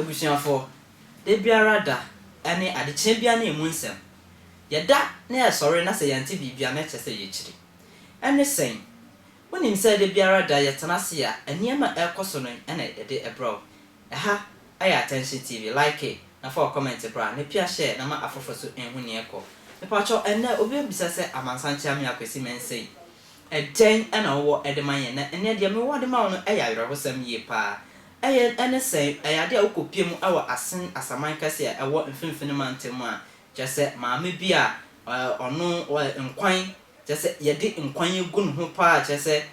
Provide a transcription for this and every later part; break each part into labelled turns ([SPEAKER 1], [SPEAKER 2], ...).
[SPEAKER 1] busuafo de biara da ene adeche bia na emu nsem yeda na ya sori na se yante bibia na chese ye chiri ene sen wonim se de biara da yetena se ya eniema ekoso no ene de ebro ha aya attention tv like it na for comment bra na pia share na ma afofo so enhu ne eko me pacho ene obi bisa se amansanche am yakwesi mensei den ena wo edeman na ene de me wo de ma no eya yerobosam ye pa ene say ade a wokopie mu awo asen asaman kase a ewo mfimfini mantemu a jese maame bi a ono nkwan jese yede nkwan egu no ho pa jese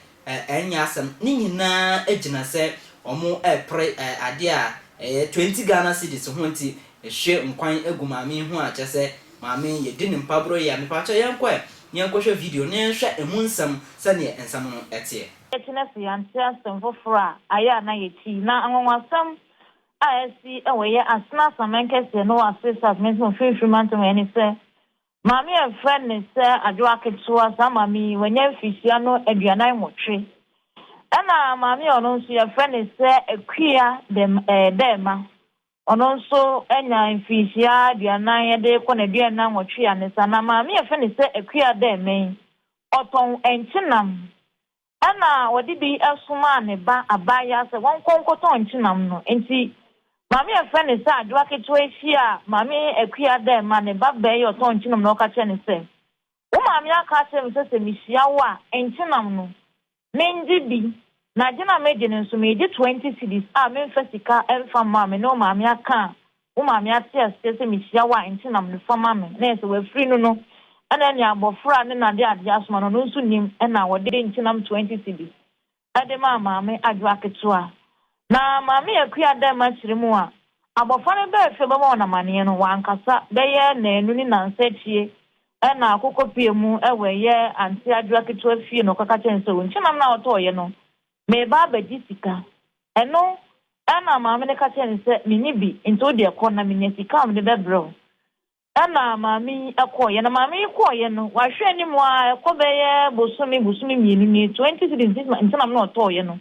[SPEAKER 1] enya asem ni nyina agina se omo pre ade a 20 Ghana cedis ho nti ehwe nkwan egu maame ho a jese maame yede ni mpabro ya me pa cha yenkwohwe video ne hwe emu nsam sane ensam no etie
[SPEAKER 2] Etinasi yantia semfofra aya na yeti na anwasam asi eweye asna samenkese no assessment mention fulfillment when say mami e friend ne say adwa ketua sa mami wanya fisia no aduanan motwe ana mami ono nso ye friend ne say ekwia dema ono nso enya fisia aduanan ye de ko na aduanan motwe anesa na mami e friend ne say ekwia dema oton entinam ana wodi bi asuma ne ba abaya se won konkoto ntinam no enti mami afa ne sa adwa keto ehia mami akua da ma ne ba be yo to ntinam no ka che ne se wo mami aka che me se mihia wo a ntinam no menji bi na gina meje ne nso meje 20 cedis a me fasika emfa mami no mami aka wo mami ate se mihia wo a ntinam no fa mami na se we free no ana ni abofra ne na de ade asoma no nso nim na wode ntinam 20 cedis ade ma maame adwa ketua na maame akua da ma chirimu a abofra ne be fe be ma na mane no wankasa be ye na enu ni na nsachie na akokopie mu ewe ye anti adwa ketua fie no kaka chense wo ntinam na otoye no me ba bagi sika eno ana maame ne ka chense mini bi nto de ko na mini sika me de bro ana mami akoye na mami akoye no wahwe ni mu a ekobeye busumi mienu ni 20 cedis ntina na otoye no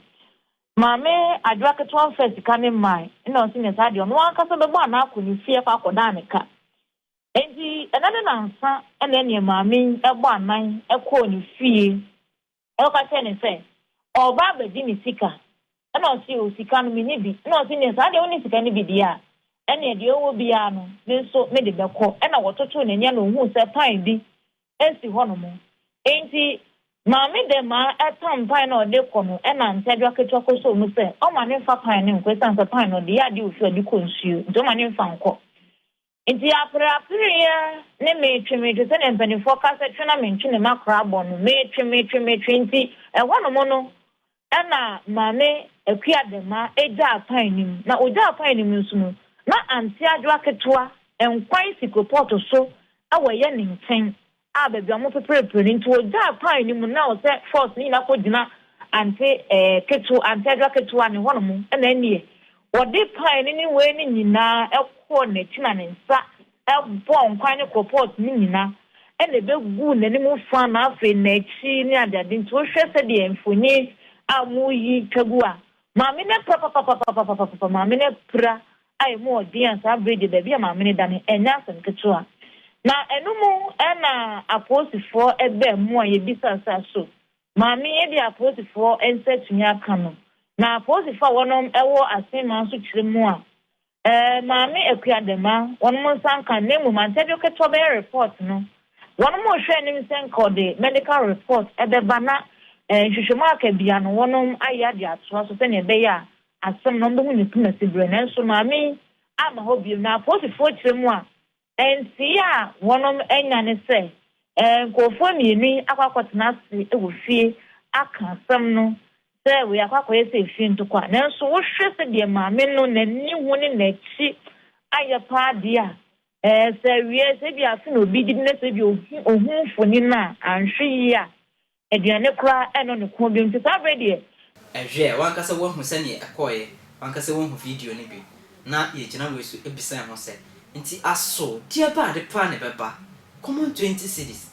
[SPEAKER 2] mami adwa keto first kane mai ina osi ne sadio no akasa be gba na akoni fie fa akoda aneka enti enade na nsa ene ne mami egbo anan ekọ ni fie ka che ne se oba bedi ni sika ina osi o sika no mini bi ina osi ne sadio ni sika ni bi dia ene de owo bia no nso me de beko ena wototo ne nya no hu se pan bi ensi hono mo enti maame de ma etam pan no de kono ena ntadwa ketwa koso mu se o ma ne fa pan ne nkwesa nsa pan no de ya de ofi odi konsuo ndo ma ne mfa nko enti apre ya ne me tweme de se ne mpani foka se twena me ntwe ne makra bon no me tweme enti e hono mo no ena maame akua de ma eja pan nim na oja pan nim nso no na anti adwa ketua enkwan sikopoto so awoye ne nten a bebia mo peprepre nti oja pan ni mu na o se force ni na ko dina anti ketu anti adwa ketua ne hono mu na nie wodi pan ni we ni nyina ekọ ne tina ne nsa ebo nkwan ne kopot ni nyina ene begu ne ni mu fa na afi na echi ni adade nti o hwe se de emfoni amuyi tagua maame ne papa maame ne pra ai mo audience average da bia maame ne da ne enya asem ketua na enumu na aposifo ebe mu a ye bisa so maame ye bi aposifo ensetumi aka no na aposifo wonom ewo asema so kyeremu a maame akua dema wonom sanka nemu mantedo ketua be report no wonom hwe nim senko de medical report ebe bana hwehwemu aka bia no wonom aya de atoa so se ne be ya asem no ndo ni kuma sibre na so maami ama hobi na posifo kyeremu a enti a wonom enya ne se nkofo mienu akwakotena se ewo fie aka asem no se we akwakoye se fie ntokwa na so wo hwe se de maami no na ni hu ne na chi aye pa dia se wie se bia se no obi di ne se bi ohun foni na anhwe ya eduane kra eno ne ko bi nti sa brede
[SPEAKER 1] ehwe wankasa wo hu sane ekoye wankasa wo hu video ni bi na ye gina we so ebisa ho se nti aso dia ba de pa ne beba common 20 cedis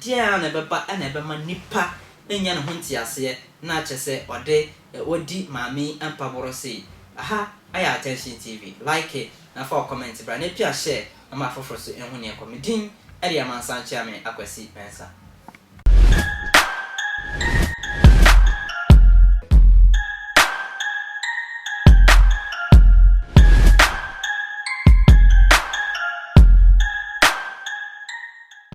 [SPEAKER 1] dia na beba na beba nipa enya ne ho nti ase na chese ode odi maami ampaboro se aha aya attention tv like it na for comment bra na pia share na ma foforo so ehun ne komedin area man sanche ame akwasi pensa